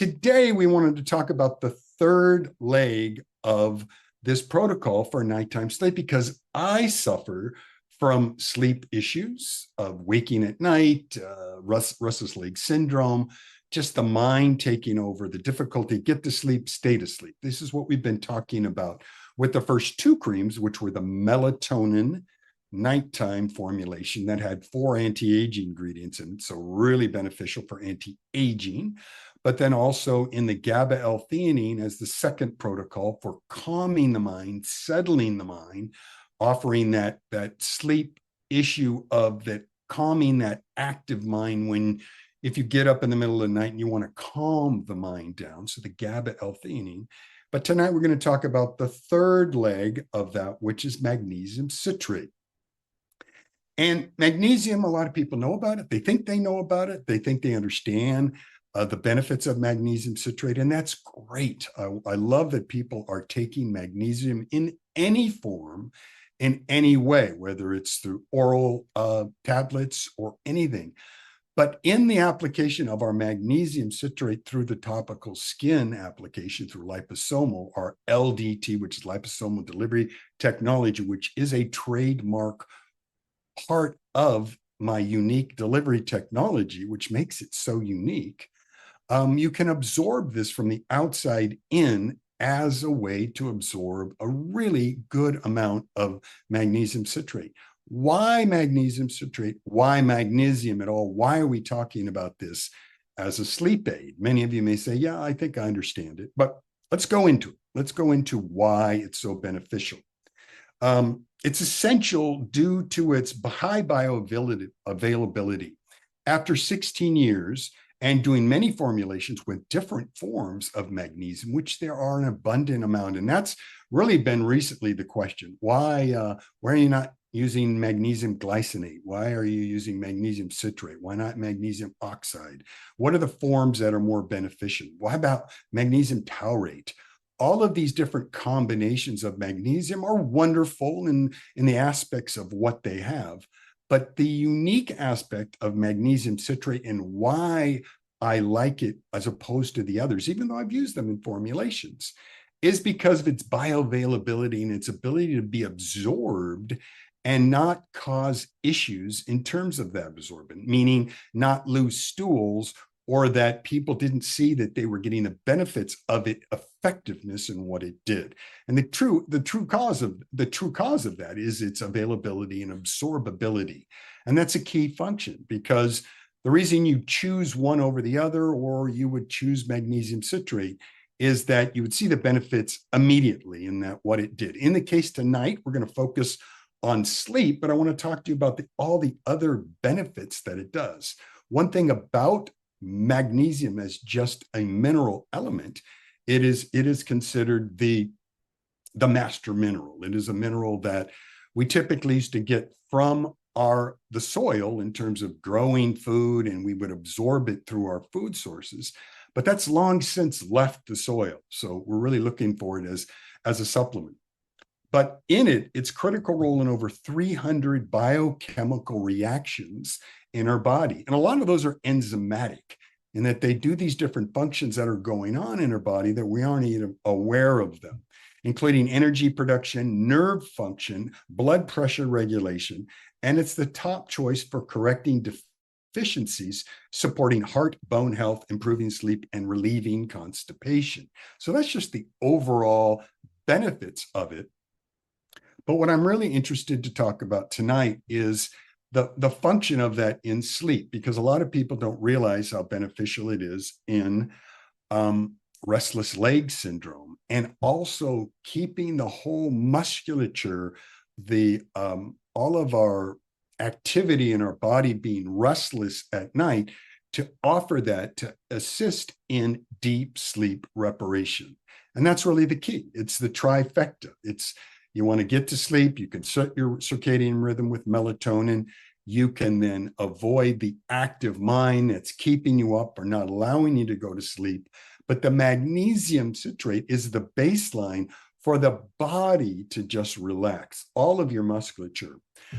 Today, we wanted to talk about the third leg of this protocol for nighttime sleep because I suffer from sleep issues of waking at night, restless leg syndrome, just the mind taking over, the difficulty, get to sleep, stay to sleep. This is what we've been talking about with the first two creams, which were the melatonin nighttime formulation that had 4 anti-aging ingredients in it, so really beneficial for anti-aging. But then also in the GABA L-theanine as the second protocol for calming the mind, settling the mind, offering that sleep issue of that calming that active mind when if you get up in the middle of the night and you want to calm the mind down. So the GABA L-theanine. But tonight we're going to talk about the third leg of that, which is magnesium citrate. And magnesium, a lot of people know about it. They think they know about it. They think they understand the benefits of magnesium citrate, and that's great. I love that people are taking magnesium in any form, in any way, whether it's through oral tablets or anything. But in the application of our magnesium citrate through the topical skin application through liposomal, our LDT, which is Liposomal Delivery Technology, which is a trademark part of my unique delivery technology, which makes it so unique. You can absorb this from the outside in as a way to absorb a really good amount of magnesium citrate. Why magnesium citrate? Why magnesium at all? Why are we talking about this as a sleep aid? Many of you may say, yeah, I think I understand it, but let's go into it. Let's go into why it's so beneficial. It's essential due to its high bioavailability. After 16 years and doing many formulations with different forms of magnesium, which there are an abundant amount, and that's really been recently the question. Why are you not using magnesium glycinate? Why are you using magnesium citrate? Why not magnesium oxide? What are the forms that are more beneficial? Why about magnesium taurate? All of these different combinations of magnesium are wonderful in the aspects of what they have. But the unique aspect of magnesium citrate and why I like it as opposed to the others, even though I've used them in formulations, is because of its bioavailability and its ability to be absorbed and not cause issues in terms of that absorbent, meaning not lose stools or that people didn't see that they were getting the benefits of its effectiveness and what it did. And the true cause of that is its availability and absorbability. And that's a key function, because the reason you choose one over the other, or you would choose magnesium citrate, is that you would see the benefits immediately in that what it did. In the case tonight, we're going to focus on sleep, but I want to talk to you about all the other benefits that it does. One thing about magnesium as just a mineral element, it is considered the master mineral. It is a mineral that we typically used to get from the soil in terms of growing food, and we would absorb it through our food sources, but that's long since left the soil. So we're really looking for it as a supplement. But in its critical role in over 300 biochemical reactions in our body. And a lot of those are enzymatic, in that they do these different functions that are going on in our body that we aren't even aware of them, including energy production, nerve function, blood pressure regulation. And it's the top choice for correcting deficiencies, supporting heart, bone health, improving sleep, and relieving constipation. So that's just the overall benefits of it. But what I'm really interested to talk about tonight is the function of that in sleep, because a lot of people don't realize how beneficial it is in restless leg syndrome, and also keeping the whole musculature, all of our activity in our body being restless at night, to offer that to assist in deep sleep reparation. And that's really the key. It's the trifecta. You want to get to sleep, you can set your circadian rhythm with melatonin. You can then avoid the active mind that's keeping you up or not allowing you to go to sleep. But the magnesium citrate is the baseline for the body to just relax, all of your musculature.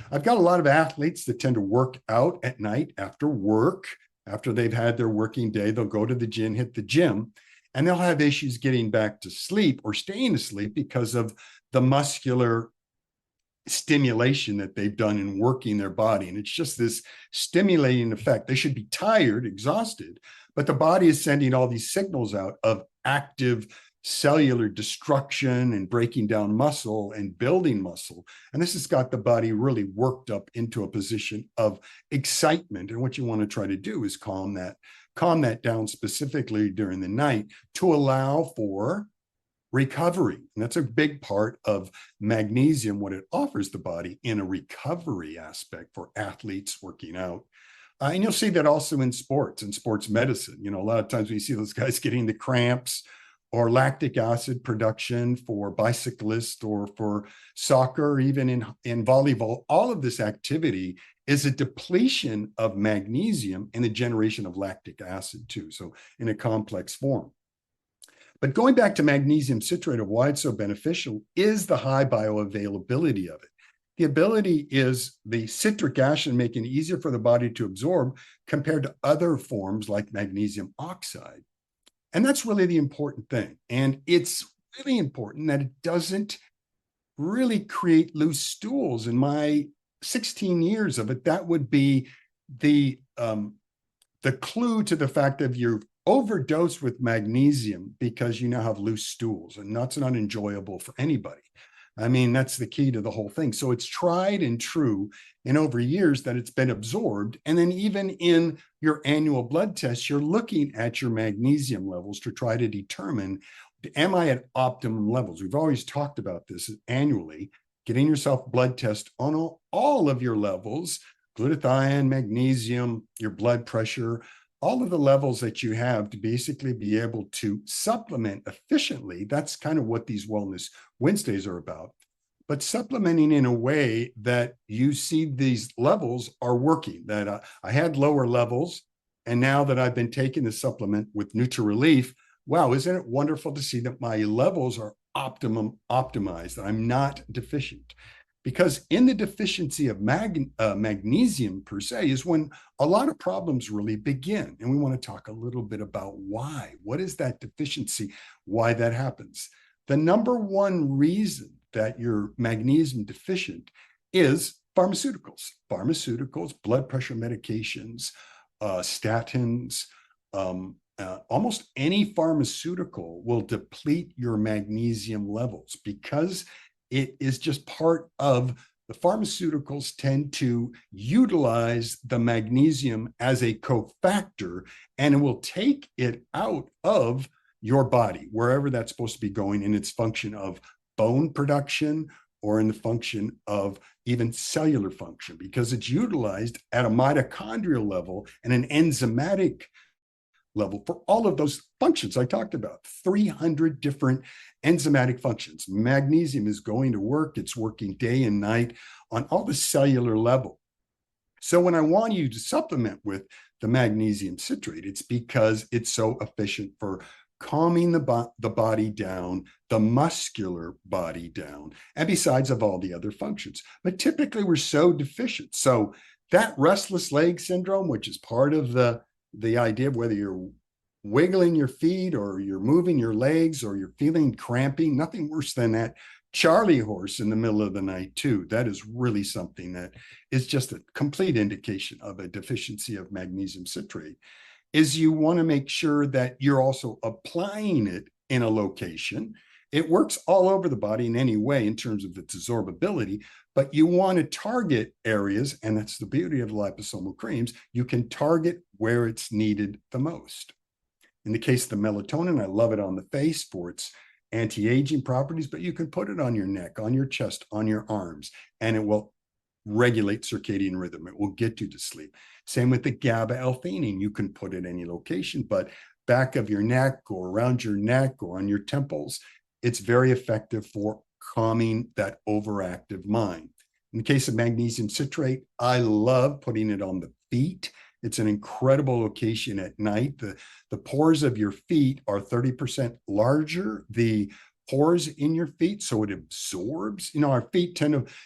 I've got a lot of athletes that tend to work out at night after work. After they've had their working day, they'll go to the gym, hit the gym, and they'll have issues getting back to sleep or staying asleep because of the muscular stimulation that they've done in working their body. And it's just this stimulating effect. They should be tired, exhausted, but the body is sending all these signals out of active cellular destruction and breaking down muscle and building muscle. And this has got the body really worked up into a position of excitement. And what you want to try to do is calm that down, specifically during the night, to allow for recovery. And that's a big part of magnesium, what it offers the body in a recovery aspect for athletes working out. And you'll see that also in sports and sports medicine. You know, a lot of times we see those guys getting the cramps or lactic acid production for bicyclists or for soccer, or even in volleyball. All of this activity is a depletion of magnesium and a generation of lactic acid too, so in a complex form. But going back to magnesium citrate, of why it's so beneficial is the high bioavailability of it. The ability is the citric acid making it easier for the body to absorb compared to other forms like magnesium oxide. And that's really the important thing. And it's really important that it doesn't really create loose stools. In my 16 years of it, that would be the clue to the fact that you've overdosed with magnesium because you now have loose stools, and that's not enjoyable for anybody. I mean, that's the key to the whole thing. So it's tried and true in over years that it's been absorbed. And then even in your annual blood tests, you're looking at your magnesium levels to try to determine, am I at optimum levels? We've always talked about this annually, getting yourself blood test on all of your levels, glutathione, magnesium, your blood pressure, all of the levels that you have to basically be able to supplement efficiently. That's kind of what these Wellness Wednesdays are about. But supplementing in a way that you see these levels are working, that I had lower levels, and now that I've been taking the supplement with Nutra Relief, wow, isn't it wonderful to see that my levels are optimized, that I'm not deficient? Because in the deficiency of magnesium per se is when a lot of problems really begin. And we want to talk a little bit about why. What is that deficiency? Why that happens? The number one reason that you're magnesium deficient is pharmaceuticals. Pharmaceuticals, blood pressure medications, statins, almost any pharmaceutical will deplete your magnesium levels because it is just part of the pharmaceuticals tend to utilize the magnesium as a cofactor, and it will take it out of your body, wherever that's supposed to be going in its function of bone production or in the function of even cellular function, because it's utilized at a mitochondrial level and an enzymatic level for all of those functions I talked about, 300 different enzymatic functions. Magnesium is going to work. It's working day and night on all the cellular level. So when I want you to supplement with the magnesium citrate, it's because it's so efficient for calming the body down, the muscular body down, and besides of all the other functions. But typically we're so deficient. So that restless leg syndrome, which is part of the idea of whether you're wiggling your feet or you're moving your legs or you're feeling cramping, nothing worse than that Charlie horse in the middle of the night too. That is really something that is just a complete indication of a deficiency of magnesium citrate. Is you want to make sure that you're also applying it in a location. It works all over the body in any way in terms of its absorbability, but you want to target areas, and that's the beauty of liposomal creams. You can target where it's needed the most. In the case of the melatonin, I love it on the face for its anti-aging properties, but you can put it on your neck, on your chest, on your arms, and it will regulate circadian rhythm. It will get you to sleep. Same with the GABA L-theanine. You can put it any location, but back of your neck or around your neck or on your temples, it's very effective for calming that overactive mind. In the case of magnesium citrate, I love putting it on the feet. It's an incredible location at night. The pores of your feet are 30% larger. The pores in your feet, so it absorbs. Our feet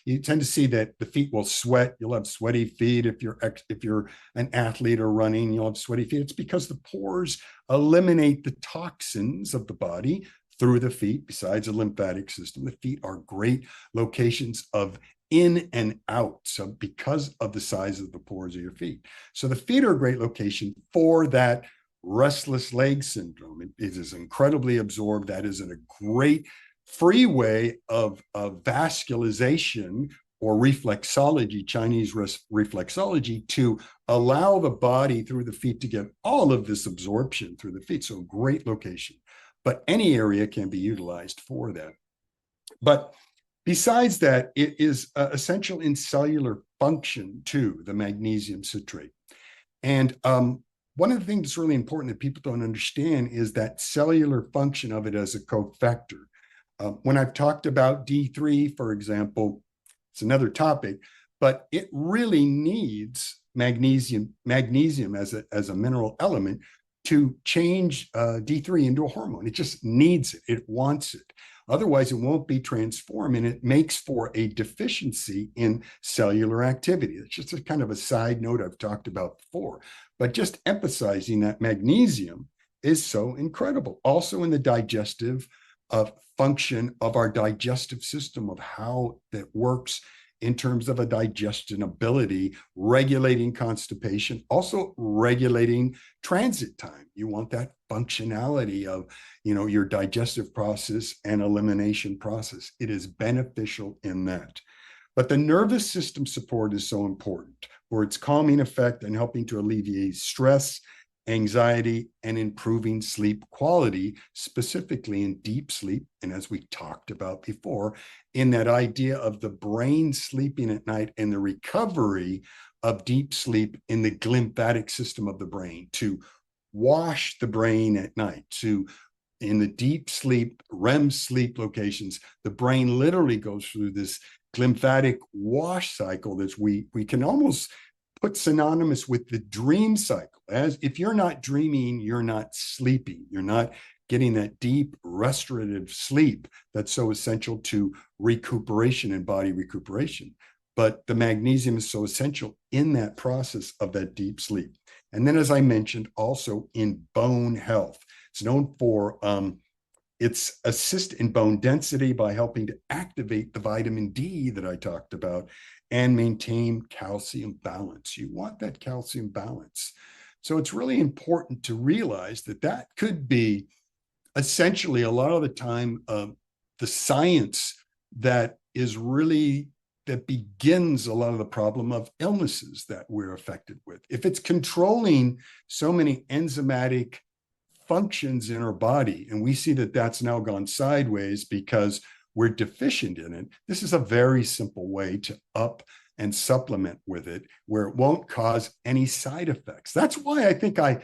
you tend to see that the feet will sweat. You'll have sweaty feet if you're an athlete or running. You'll have sweaty feet. It's because the pores eliminate the toxins of the body through the feet. Besides the lymphatic system, the feet are great locations of in and out. So because of the size of the pores of your feet, so the feet are a great location for that restless leg syndrome. It is incredibly absorbed. That is a great free way of vascularization or reflexology, Chinese reflexology, to allow the body through the feet to get all of this absorption through the feet. So great location, but any area can be utilized for that. But besides that, it is essential in cellular function too, the magnesium citrate. And one of the things that's really important that people don't understand is that cellular function of it as a cofactor. When I've talked about D3, for example, it's another topic, but it really needs magnesium as a mineral element to change D3 into a hormone. It just needs it. It wants it. Otherwise, it won't be transformed, and it makes for a deficiency in cellular activity. It's just a kind of a side note I've talked about before, but just emphasizing that magnesium is so incredible. Also in the digestive function of our digestive system, of how that works in terms of a digestion ability, regulating constipation, also regulating transit time. You want that functionality of, your digestive process and elimination process. It is beneficial in that. But the nervous system support is so important for its calming effect and helping to alleviate stress, anxiety, and improving sleep quality, specifically in deep sleep. And as we talked about before, in that idea of the brain sleeping at night and the recovery of deep sleep in the glymphatic system of the brain, to wash the brain at night, in the deep sleep, REM sleep locations, the brain literally goes through this glymphatic wash cycle that we can almost put synonymous with the dream cycle. As if you're not dreaming, you're not sleeping. You're not getting that deep restorative sleep that's so essential to recuperation and body recuperation. But the magnesium is so essential in that process of that deep sleep. And then, as I mentioned, also in bone health, it's known for its assist in bone density by helping to activate the vitamin D that I talked about and maintain calcium balance. You want that calcium balance. So it's really important to realize that could be essentially a lot of the time the science that begins a lot of the problem of illnesses that we're affected with. If it's controlling so many enzymatic functions in our body, and we see that that's now gone sideways because we're deficient in it, this is a very simple way to up and supplement with it where it won't cause any side effects. That's why I think I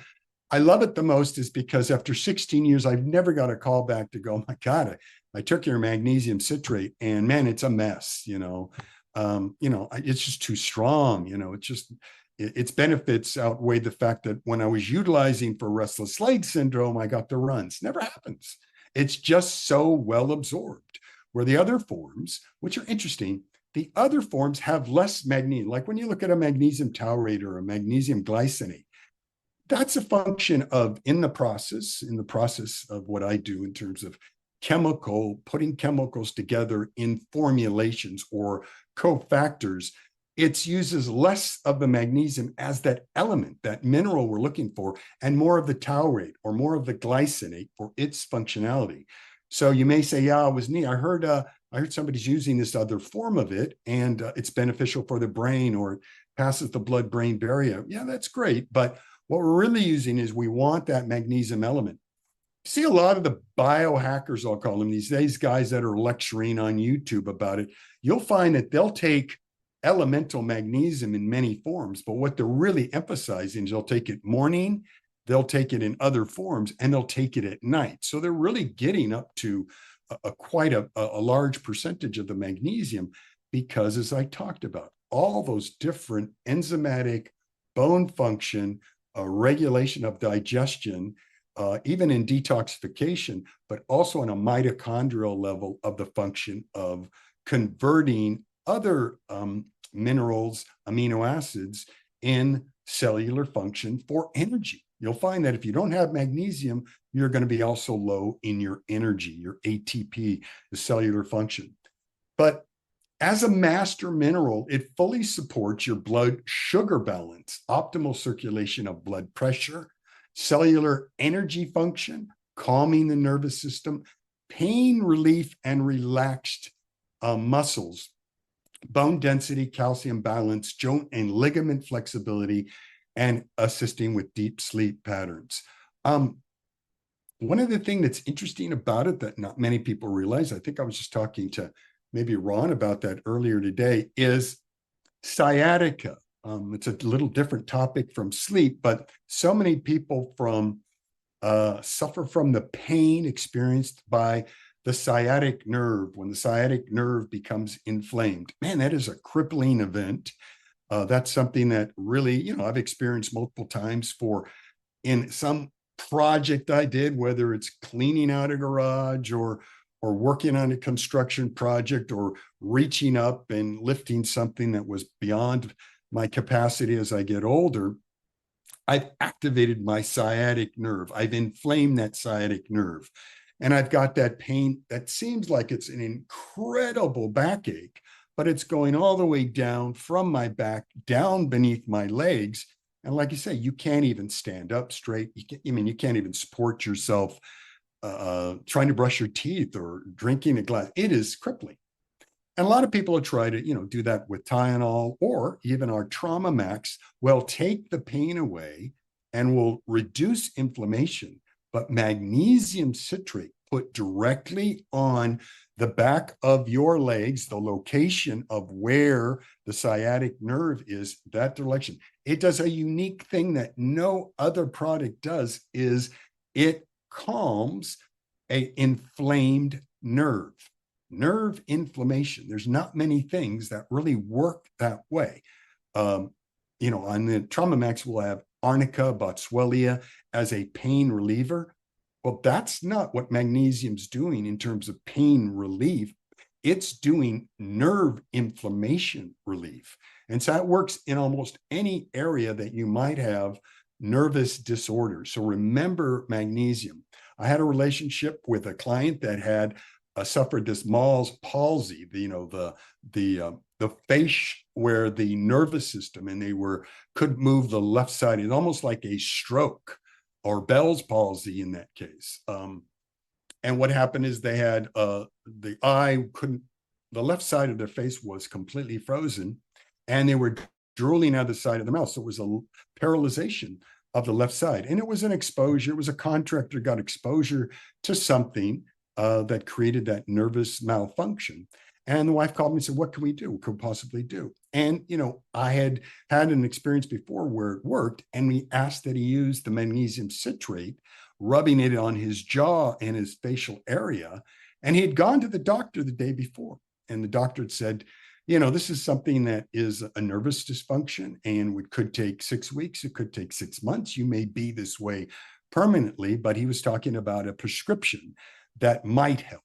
love it the most, is because after 16 years, I've never got a call back to go, oh my God, I took your magnesium citrate and man, it's a mess. It's just too strong. Its benefits outweigh the fact that when I was utilizing for restless leg syndrome, I got the runs. Never happens. It's just so well absorbed. Where the other forms, which are interesting, the other forms have less magnesium. Like when you look at a magnesium taurate or a magnesium glycinate, that's a function of in the process of what I do in terms of putting chemicals together in formulations or cofactors. It uses less of the magnesium as that element, that mineral we're looking for, and more of the taurate or more of the glycinate for its functionality. So you may say, yeah, it was neat. I heard somebody's using this other form of it and it's beneficial for the brain or it passes the blood-brain barrier. Yeah, that's great. But what we're really using is we want that magnesium element. See a lot of the biohackers, I'll call them, these guys that are lecturing on YouTube about it. You'll find that they'll take elemental magnesium in many forms, but what they're really emphasizing is they'll take it morning, they'll take it in other forms, and they'll take it at night. So they're really getting up to quite a large percentage of the magnesium because, as I talked about, all those different enzymatic bone function, regulation of digestion, even in detoxification, but also on a mitochondrial level of the function of converting other minerals, amino acids in cellular function for energy. You'll find that if you don't have magnesium, you're going to be also low in your energy, your ATP, the cellular function. But as a master mineral, it fully supports your blood sugar balance, optimal circulation of blood pressure, cellular energy function, calming the nervous system, pain relief and relaxed muscles, bone density, calcium balance, joint and ligament flexibility, and assisting with deep sleep patterns. One of the things that's interesting about it that not many people realize, I think I was just talking to maybe Ron about that earlier today, is sciatica. It's a little different topic from sleep, but so many people suffer from the pain experienced by the sciatic nerve. When the sciatic nerve becomes inflamed, man, that is a crippling event. That's something that really, I've experienced multiple times in some project I did, whether it's cleaning out a garage or working on a construction project or reaching up and lifting something that was beyond my capacity as I get older. I've activated my sciatic nerve. I've inflamed that sciatic nerve. And I've got that pain that seems like it's an incredible backache, but it's going all the way down from my back, down beneath my legs. And like you say, you can't even stand up straight. You can't even support yourself trying to brush your teeth or drinking a glass. It is crippling. And a lot of people have tried to, do that with Tylenol, or even our Trauma Max will take the pain away and will reduce inflammation. But magnesium citrate put directly on the back of your legs, the location of where the sciatic nerve is, that direction. It does a unique thing that no other product does, is it calms an inflamed nerve. Nerve inflammation. There's not many things that really work that way. On the Trauma Max, we'll have arnica, boswellia as a pain reliever. Well, that's not what magnesium's doing in terms of pain relief. It's doing nerve inflammation relief. And so that works in almost any area that you might have nervous disorder. So remember magnesium. I had a relationship with a client that had suffered this Mall's palsy, the face where the nervous system, and they could move the left side. It's almost like a stroke or Bell's palsy in that case. And what happened is they had the left side of their face was completely frozen, and they were drooling out the side of the mouth. So it was a paralyzation of the left side. And it was an exposure. It was a contractor got exposure to something that created that nervous malfunction. And the wife called me and said, what can we do? What could we possibly do? And, I had an experience before where it worked, and we asked that he use the magnesium citrate, rubbing it on his jaw and his facial area. And he had gone to the doctor the day before, and the doctor had said, this is something that is a nervous dysfunction, and it could take 6 weeks. It could take 6 months. You may be this way permanently, but he was talking about a prescription that might help.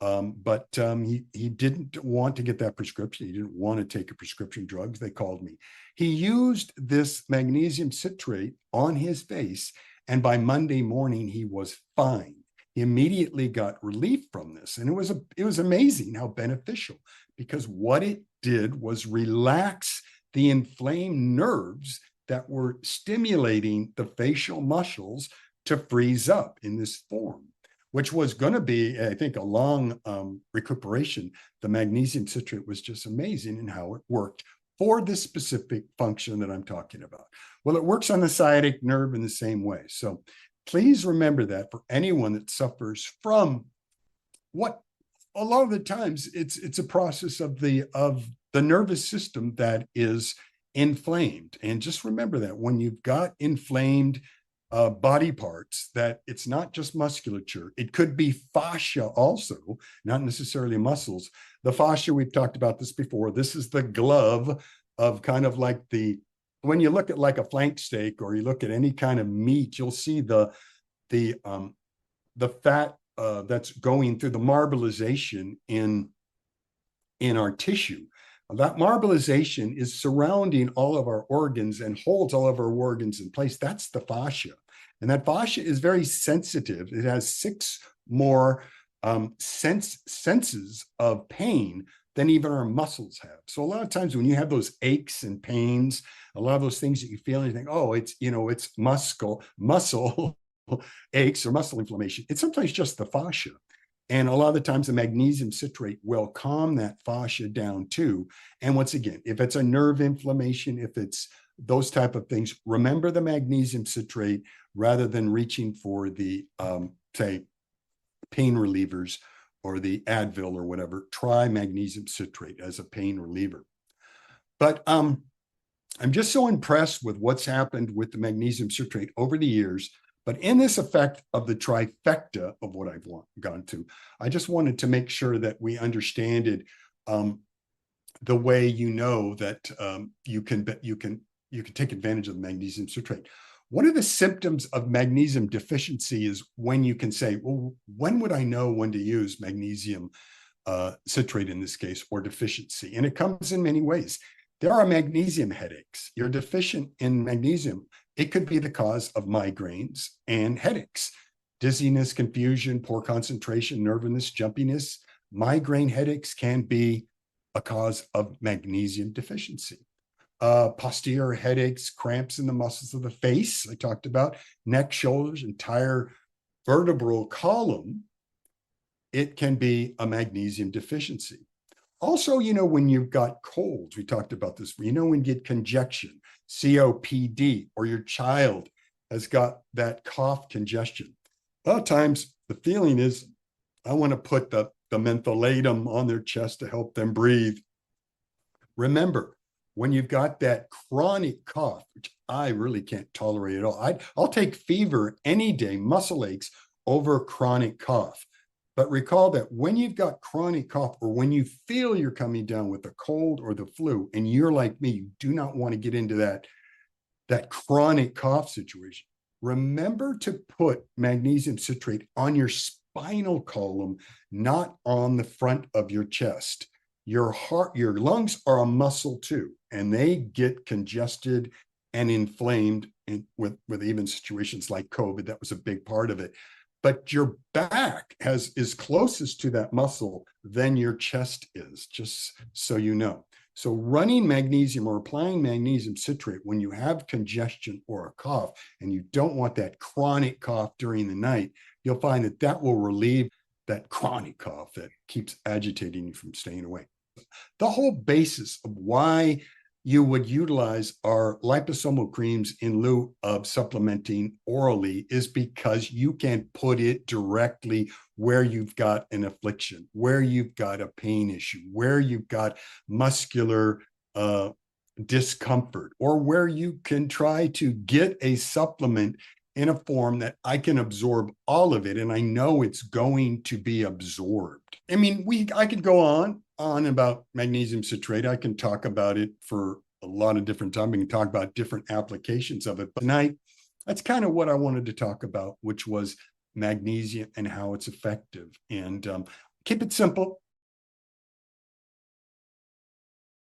But he didn't want to get that prescription. He didn't want to take a prescription drugs. They called me. He used this magnesium citrate on his face, and by Monday morning, he was fine. He immediately got relief from this. And it was amazing how beneficial, because what it did was relax the inflamed nerves that were stimulating the facial muscles to freeze up in this form, which was going to be, I think, a long recuperation. The magnesium citrate was just amazing in how it worked for this specific function that I'm talking about. Well, it works on the sciatic nerve in the same way. So please remember that for anyone that suffers from what a lot of the times it's a process of the nervous system that is inflamed. And just remember that when you've got inflamed body parts, that it's not just musculature. It could be fascia also, not necessarily muscles. The fascia, we've talked about this before. This is the glove of kind of like when you look at like a flank steak, or you look at any kind of meat, you'll see the the fat that's going through the marbleization in our tissue. That marbleization is surrounding all of our organs and holds all of our organs in place. That's the fascia. And that fascia is very sensitive. It has 6 more senses of pain than even our muscles have. So a lot of times when you have those aches and pains, a lot of those things that you feel and you think, oh, it's muscle aches or muscle inflammation. It's sometimes just the fascia. And a lot of the times the magnesium citrate will calm that fascia down too. And once again, if it's a nerve inflammation, if it's those type of things, remember the magnesium citrate rather than reaching for the, say, pain relievers or the Advil or whatever. Try magnesium citrate as a pain reliever. But I'm just so impressed with what's happened with the magnesium citrate over the years. But in this effect of the trifecta of what I've gone to, I just wanted to make sure that we understand it the way that you can take advantage of the magnesium citrate. One of the symptoms of magnesium deficiency is when you can say, well, when would I know when to use magnesium citrate in this case, or deficiency? And it comes in many ways. There are magnesium headaches. You're deficient in magnesium. It could be the cause of migraines and headaches, dizziness, confusion, poor concentration, nervousness, jumpiness. Migraine headaches can be a cause of magnesium deficiency. Posterior headaches, cramps in the muscles of the face, I talked about, neck, shoulders, entire vertebral column. It can be a magnesium deficiency. Also, when you've got colds, we talked about this, when you get congestion, COPD, or your child has got that cough congestion. A lot of times the feeling is, I want to put the mentholatum on their chest to help them breathe. Remember, when you've got that chronic cough, which I really can't tolerate at all, I'll take fever any day, muscle aches, over chronic cough. But recall that when you've got chronic cough, or when you feel you're coming down with a cold or the flu, and you're like me, you do not want to get into that chronic cough situation, remember to put magnesium citrate on your spinal column, not on the front of your chest. Your heart, your lungs are a muscle too, and they get congested and inflamed with even situations like COVID. That was a big part of it. But your back is closest to that muscle than your chest is, just so you know. So running magnesium or applying magnesium citrate when you have congestion or a cough, and you don't want that chronic cough during the night, you'll find that will relieve that chronic cough that keeps agitating you from staying awake. The whole basis of why you would utilize our liposomal creams in lieu of supplementing orally is because you can put it directly where you've got an affliction, where you've got a pain issue, where you've got muscular discomfort, or where you can try to get a supplement in a form that I can absorb all of it, and I know it's going to be absorbed. I mean, I could go on about magnesium citrate. I can talk about it for a lot of different time. We can talk about different applications of it. But tonight, that's kind of what I wanted to talk about, which was magnesium and how it's effective. And keep it simple.